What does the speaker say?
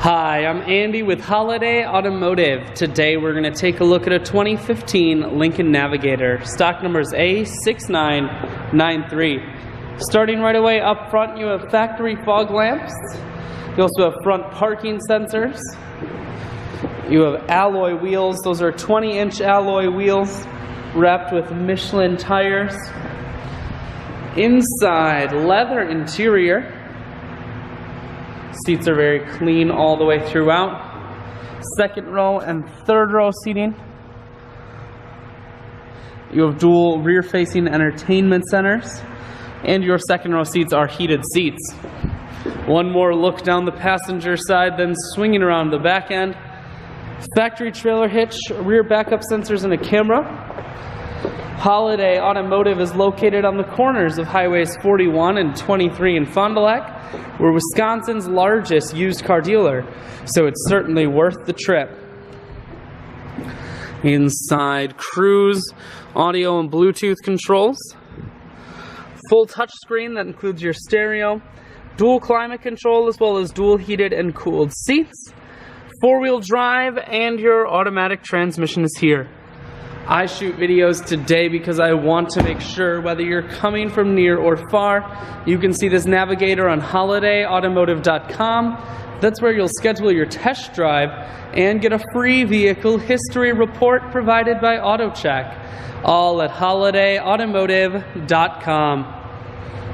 Hi, I'm Andy with Holiday Automotive. Today we're going to take a look at a 2015 Lincoln Navigator. Stock number is A6993. Starting right away up front, you have factory fog lamps. You also have front parking sensors. You have alloy wheels. Those are 20-inch alloy wheels wrapped with Michelin tires. Inside, leather interior. Seats are very clean all the way throughout. Second row and third row seating. You have dual rear-facing entertainment centers, and your second row seats are heated seats. One more look down the passenger side, then swinging around the back end. Factory trailer hitch, rear backup sensors, and a camera. Holiday Automotive is located on the corners of Highways 41 and 23 in Fond du Lac. We're Wisconsin's largest used car dealer, so it's certainly worth the trip. Inside, cruise, audio and Bluetooth controls. Full touchscreen that includes your stereo, dual climate control, as well as dual heated and cooled seats. Four-wheel drive, and your automatic transmission is here. I shoot videos today because I want to make sure whether you're coming from near or far, you can see this Navigator on holidayautomotive.com. That's where you'll schedule your test drive and get a free vehicle history report provided by AutoCheck. All at holidayautomotive.com.